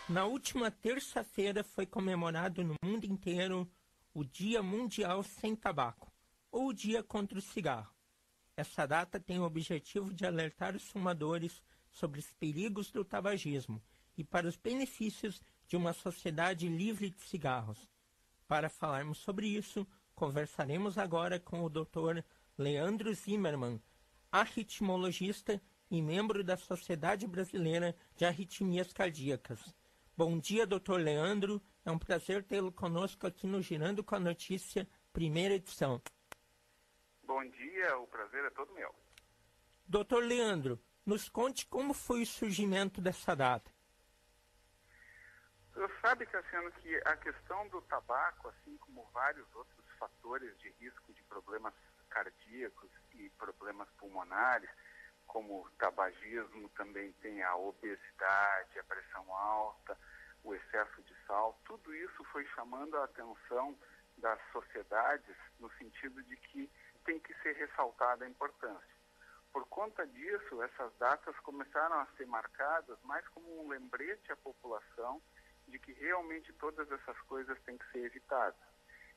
Na última terça-feira foi comemorado no mundo inteiro o Dia Mundial Sem Tabaco, ou o Dia contra o Cigarro. Essa data tem o objetivo de alertar os fumadores sobre os perigos do tabagismo e para os benefícios de uma sociedade livre de cigarros. Para falarmos sobre isso, conversaremos agora com o Dr. Leandro Zimmermann, arritmologista e membro da Sociedade Brasileira de Arritmias Cardíacas. Bom dia, Dr. Leandro. É um prazer tê-lo conosco aqui no Girando com a Notícia, primeira edição. Bom dia, o prazer é todo meu. Dr. Leandro, nos conte como foi o surgimento dessa data. Você sabe, Cassiano, que a questão do tabaco, assim como vários outros fatores de risco de problemas cardíacos e problemas pulmonares, como o tabagismo, também tem a obesidade, a pressão alta, o excesso de sal, tudo isso foi chamando a atenção das sociedades no sentido de que tem que ser ressaltada a importância. Por conta disso, essas datas começaram a ser marcadas mais como um lembrete à população de que realmente todas essas coisas têm que ser evitadas.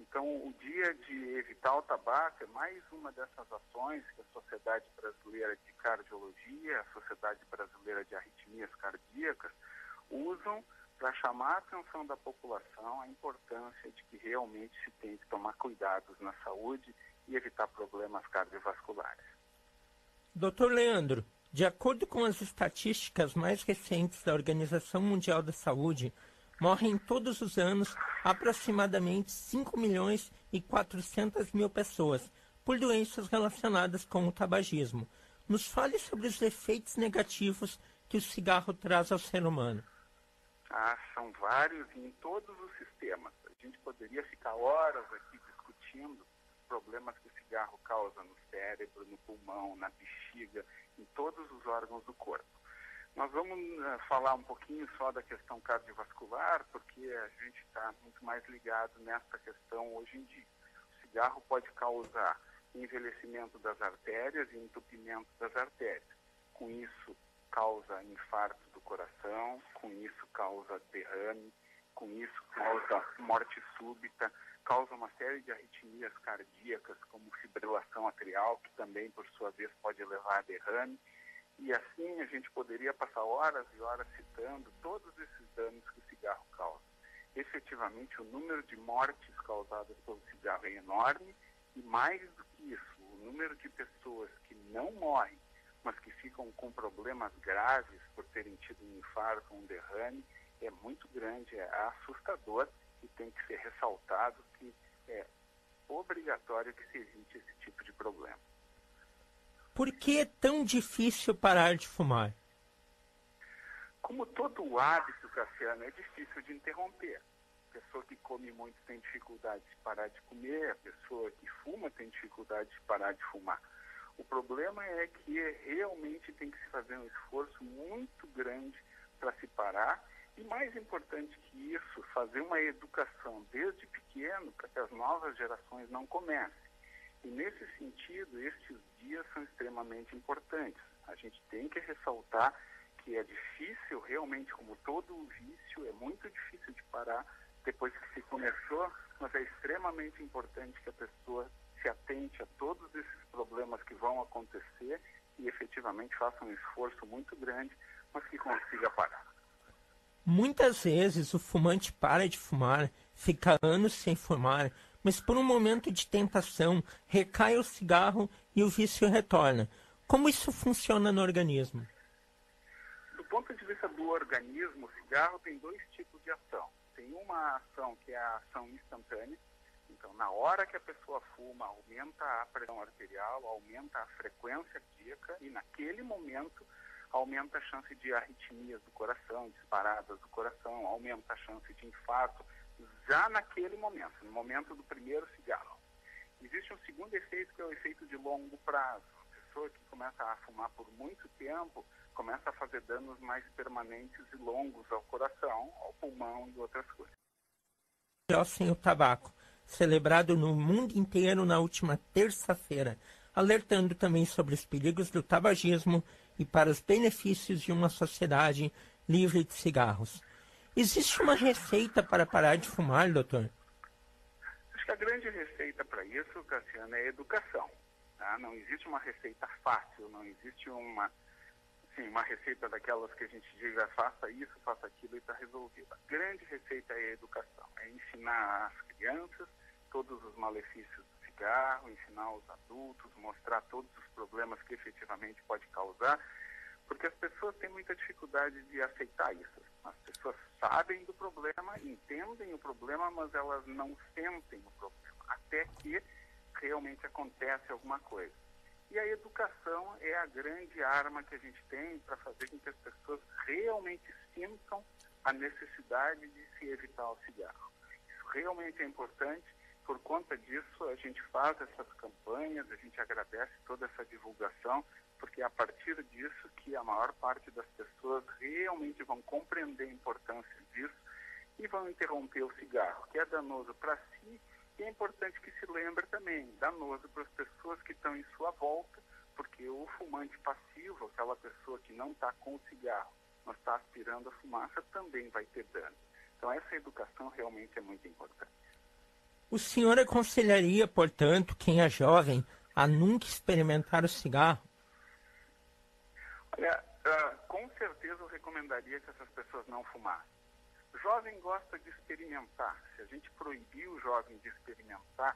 Então, o dia de evitar o tabaco é mais uma dessas ações que a Sociedade Brasileira de Cardiologia, a Sociedade Brasileira de Arritmias Cardíacas usam para chamar a atenção da população a importância de que realmente se tem que tomar cuidados na saúde e evitar problemas cardiovasculares. Dr. Leandro, de acordo com as estatísticas mais recentes da Organização Mundial da Saúde, morrem todos os anos aproximadamente 5.400.000 pessoas por doenças relacionadas com o tabagismo. Nos fale sobre os efeitos negativos que o cigarro traz ao ser humano. São vários em todos os sistemas. A gente poderia ficar horas aqui discutindo problemas que o cigarro causa no cérebro, no pulmão, na bexiga, em todos os órgãos do corpo. Nós vamos falar um pouquinho só da questão cardiovascular, porque a gente está muito mais ligado nessa questão hoje em dia. O cigarro pode causar envelhecimento das artérias e entupimento das artérias. Com isso, causa infarto do coração, com isso causa derrame, com isso causa morte súbita, causa uma série de arritmias cardíacas, como fibrilação atrial, que também, por sua vez, pode levar a derrame. E assim a gente poderia passar horas e horas citando todos esses danos que o cigarro causa. Efetivamente, o número de mortes causadas pelo cigarro é enorme e, mais do que isso, o número de pessoas que não morrem, mas que ficam com problemas graves por terem tido um infarto, um derrame, é muito grande, é assustador e tem que ser ressaltado que é obrigatório que se evite esse tipo de problema. Por que é tão difícil parar de fumar? Como todo hábito, Cassiano, é difícil de interromper. A pessoa que come muito tem dificuldade de parar de comer, a pessoa que fuma tem dificuldade de parar de fumar. O problema é que realmente tem que se fazer um esforço muito grande para se parar e, mais importante que isso, fazer uma educação desde pequeno para que as novas gerações não comecem. E nesse sentido, estes dias são extremamente importantes. A gente tem que ressaltar que é difícil, realmente, como todo vício, é muito difícil de parar depois que se começou, mas é extremamente importante que a pessoa se atente a todos esses problemas que vão acontecer e efetivamente faça um esforço muito grande, mas que consiga parar. Muitas vezes o fumante para de fumar, fica anos sem fumar, mas por um momento de tentação, recai o cigarro e o vício retorna. Como isso funciona no organismo? Do ponto de vista do organismo, o cigarro tem dois tipos de ação. Tem uma ação que é a ação instantânea. Então, na hora que a pessoa fuma, aumenta a pressão arterial, aumenta a frequência cardíaca e, naquele momento, aumenta a chance de arritmias do coração, disparadas do coração, aumenta a chance de infarto, já naquele momento, no momento do primeiro cigarro. Existe um segundo efeito, que é o efeito de longo prazo. A pessoa que começa a fumar por muito tempo começa a fazer danos mais permanentes e longos ao coração, ao pulmão e outras coisas. Sem o tabaco, celebrado no mundo inteiro na última terça-feira, alertando também sobre os perigos do tabagismo e para os benefícios de uma sociedade livre de cigarros. Existe uma receita para parar de fumar, doutor? Acho que a grande receita para isso, Cassiano, é a educação. Tá? Não existe uma receita fácil, não existe uma receita daquelas que a gente diga faça isso, faça aquilo e está resolvido. A grande receita é a educação, é ensinar às crianças todos os malefícios do cigarro, ensinar os adultos, mostrar todos os problemas que efetivamente pode causar, porque as pessoas têm muita dificuldade de aceitar isso. As pessoas sabem do problema, entendem o problema, mas elas não sentem o problema, até que realmente acontece alguma coisa. E a educação é a grande arma que a gente tem para fazer com que as pessoas realmente sintam a necessidade de se evitar o cigarro. Isso realmente é importante. Por conta disso, a gente faz essas campanhas, a gente agradece toda essa divulgação, porque é a partir disso que a maior parte das pessoas realmente vão compreender a importância disso e vão interromper o cigarro, que é danoso para si. E é importante que se lembre também, danoso para as pessoas que estão em sua volta, porque o fumante passivo, aquela pessoa que não está com o cigarro, mas está aspirando a fumaça, também vai ter dano. Então essa educação realmente é muito importante. O senhor aconselharia, portanto, quem é jovem a nunca experimentar o cigarro? Olha, com certeza eu recomendaria que essas pessoas não fumassem. O jovem gosta de experimentar. Se a gente proibir o jovem de experimentar,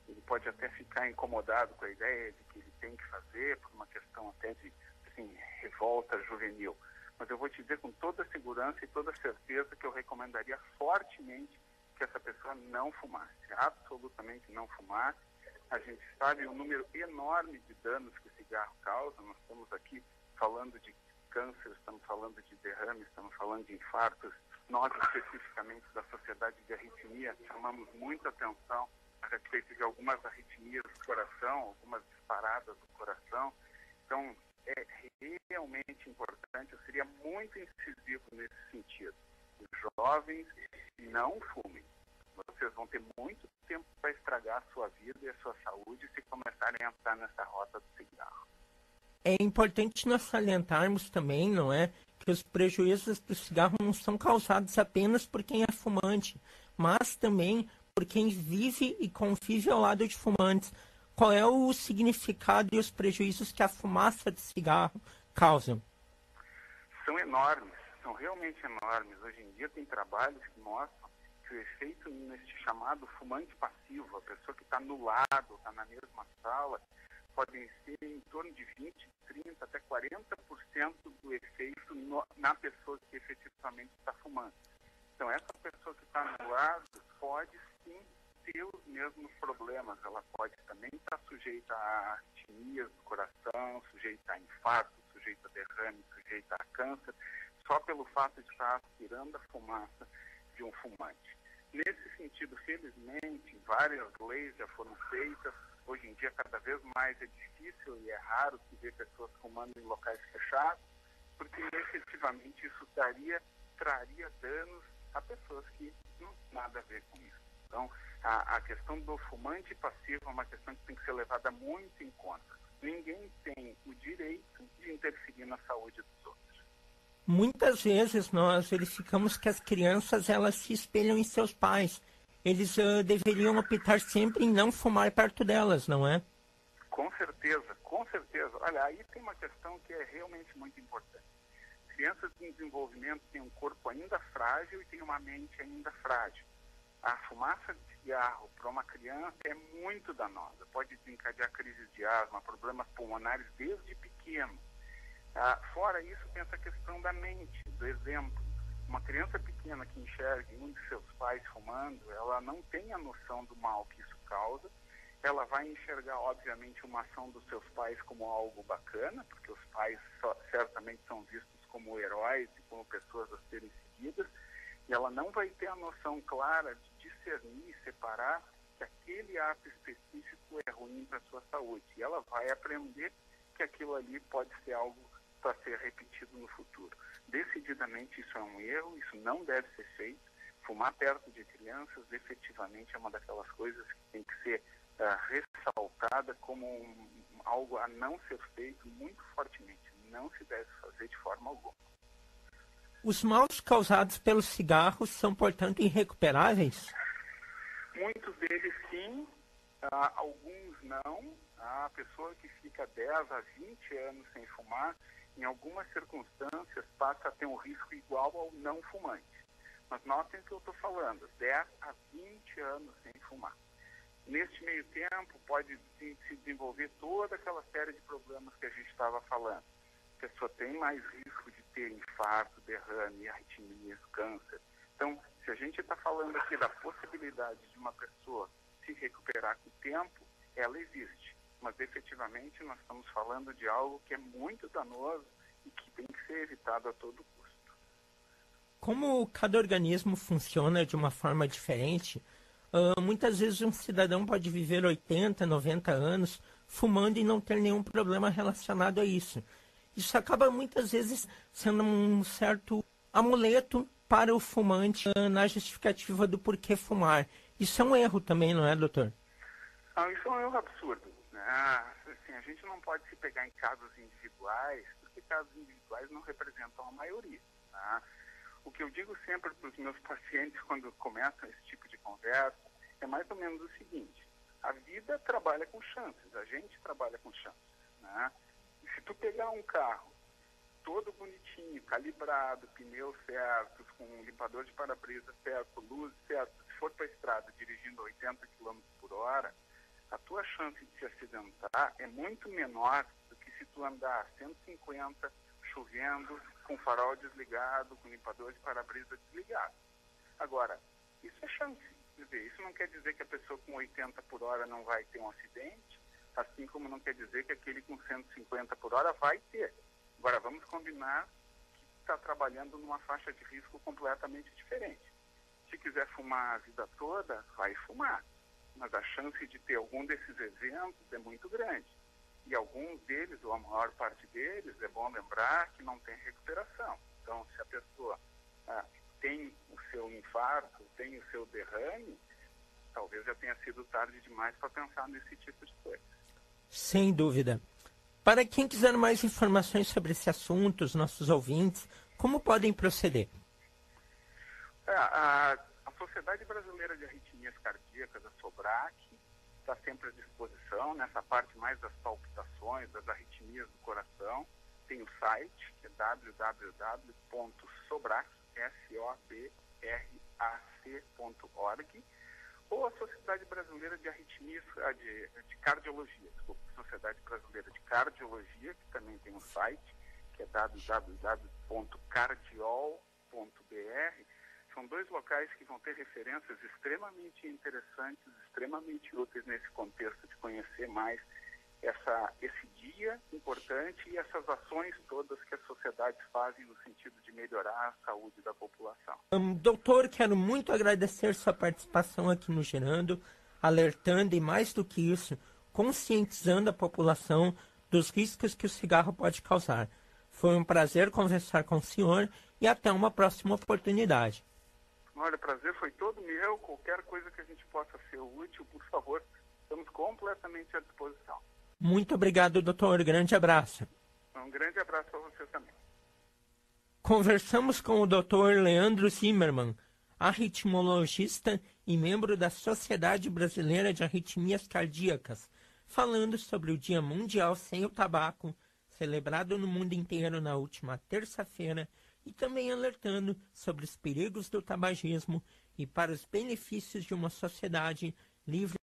ele pode até ficar incomodado com a ideia de que ele tem que fazer, por uma questão até de revolta juvenil. Mas eu vou te dizer com toda segurança e toda certeza que eu recomendaria fortemente que essa pessoa não fumasse, absolutamente não fumasse. A gente sabe o número enorme de danos que o cigarro causa. Nós estamos aqui falando de câncer, estamos falando de derrames, estamos falando de infartos. Nós, especificamente da Sociedade de Arritmia, chamamos muita atenção a respeito de algumas arritmias do coração, algumas disparadas do coração. Então, é realmente importante, eu seria muito incisivo nesse sentido. Os jovens não fumem. Vocês vão ter muito tempo para estragar a sua vida e a sua saúde se começarem a entrar nessa rota do cigarro. É importante nós salientarmos também, não é, que os prejuízos do cigarro não são causados apenas por quem é fumante, mas também por quem vive e convive ao lado de fumantes. Qual é o significado e os prejuízos que a fumaça de cigarro causa? São enormes, são realmente enormes. Hoje em dia tem trabalhos que mostram que o efeito neste chamado fumante passivo, a pessoa que está no lado, está na mesma sala, podem ser em torno de 20, 30, até 40% do efeito na pessoa que efetivamente está fumando. Então, essa pessoa que está no lado pode sim ter os mesmos problemas. Ela pode também estar sujeita a arritmias do coração, sujeita a infarto, sujeita a derrame, sujeita a câncer, só pelo fato de estar aspirando a fumaça de um fumante. Nesse sentido, felizmente, várias leis já foram feitas. Hoje em dia, cada vez mais é difícil e é raro se ver pessoas fumando em locais fechados, porque efetivamente isso traria danos a pessoas que não têm nada a ver com isso. Então, a questão do fumante passivo é uma questão que tem que ser levada muito em conta. Ninguém tem o direito de interferir na saúde dos outros. Muitas vezes nós verificamos que as crianças elas se espelham em seus pais. Eles deveriam optar sempre em não fumar perto delas, não é? Com certeza, com certeza. Olha, aí tem uma questão que é realmente muito importante. Crianças em desenvolvimento têm um corpo ainda frágil e têm uma mente ainda frágil. A fumaça de cigarro para uma criança é muito danosa. Pode desencadear crises de asma, problemas pulmonares desde pequeno. Fora isso, tem essa questão da mente, do exemplo. Uma criança pequena que enxergue um de seus pais fumando, ela não tem a noção do mal que isso causa. Ela vai enxergar, obviamente, uma ação dos seus pais como algo bacana, porque os pais certamente são vistos como heróis e como pessoas a serem seguidas, e ela não vai ter a noção clara de discernir e separar que aquele ato específico é ruim para a sua saúde. E ela vai aprender que aquilo ali pode ser algo para ser repetido no futuro. Decididamente isso é um erro, isso não deve ser feito. Fumar perto de crianças efetivamente é uma daquelas coisas que tem que ser ressaltada como algo a não ser feito muito fortemente. Não se deve fazer de forma alguma. Os maus causados pelo cigarro são, portanto, irrecuperáveis? Muitos deles sim, alguns não. A pessoa que fica 10 a 20 anos sem fumar, em algumas circunstâncias, passa a ter um risco igual ao não fumante. Mas notem o que eu estou falando, 10 a 20 anos sem fumar. Neste meio tempo, pode se desenvolver toda aquela série de problemas que a gente estava falando. A pessoa tem mais risco de ter infarto, derrame, arritmias, câncer. Então, se a gente está falando aqui da possibilidade de uma pessoa se recuperar com o tempo, ela existe. Mas, efetivamente, nós estamos falando de algo que é muito danoso e que tem que ser evitado a todo custo. Como cada organismo funciona de uma forma diferente, muitas vezes um cidadão pode viver 80, 90 anos fumando e não ter nenhum problema relacionado a isso. Isso acaba muitas vezes sendo um certo amuleto para o fumante na justificativa do porquê fumar. Isso é um erro também, não é, doutor? Isso é um erro absurdo. Assim, a gente não pode se pegar em casos individuais, porque casos individuais não representam a maioria. Tá? O que eu digo sempre para os meus pacientes quando começam esse tipo de conversa é mais ou menos o seguinte: a vida trabalha com chances, a gente trabalha com chances. Né? E se tu pegar um carro todo bonitinho, calibrado, pneus certos, com um limpador de para-brisa certo, luz certa, se for para a estrada dirigindo a 80 km por hora, a tua chance de se acidentar é muito menor do que se tu andar 150 chovendo, com farol desligado, com limpador de para-brisa desligado. Agora, isso é chance. Quer dizer, isso não quer dizer que a pessoa com 80 por hora não vai ter um acidente, assim como não quer dizer que aquele com 150 por hora vai ter. Agora, vamos combinar que está trabalhando numa faixa de risco completamente diferente. Se quiser fumar a vida toda, vai fumar. Mas a chance de ter algum desses eventos é muito grande. E alguns deles, ou a maior parte deles, é bom lembrar que não tem recuperação. Então, se a pessoa tem o seu infarto, tem o seu derrame, talvez já tenha sido tarde demais para pensar nesse tipo de coisa. Sem dúvida. Para quem quiser mais informações sobre esse assunto, os nossos ouvintes, como podem proceder? A Sociedade Brasileira de Arritmias Cardíacas, a SOBRAC, está sempre à disposição nessa parte mais das palpitações, das arritmias do coração. Tem o site, que é www.sobrac.org, ou a Sociedade Brasileira de Arritmias, de Cardiologia, Sociedade Brasileira de Cardiologia, que também tem um site, que é www.cardiol.br. São dois locais que vão ter referências extremamente interessantes, extremamente úteis nesse contexto de conhecer mais esse dia importante e essas ações todas que as sociedades fazem no sentido de melhorar a saúde da população. Doutor, quero muito agradecer sua participação aqui no Gerando, alertando e, mais do que isso, conscientizando a população dos riscos que o cigarro pode causar. Foi um prazer conversar com o senhor e até uma próxima oportunidade. Olha, o prazer foi todo meu. Qualquer coisa que a gente possa ser útil, por favor, estamos completamente à disposição. Muito obrigado, doutor. Grande abraço. Um grande abraço para você também. Conversamos com o doutor Leandro Zimmermann, arritmologista e membro da Sociedade Brasileira de Arritmias Cardíacas, falando sobre o Dia Mundial Sem o Tabaco, celebrado no mundo inteiro na última terça-feira, e também alertando sobre os perigos do tabagismo e para os benefícios de uma sociedade livre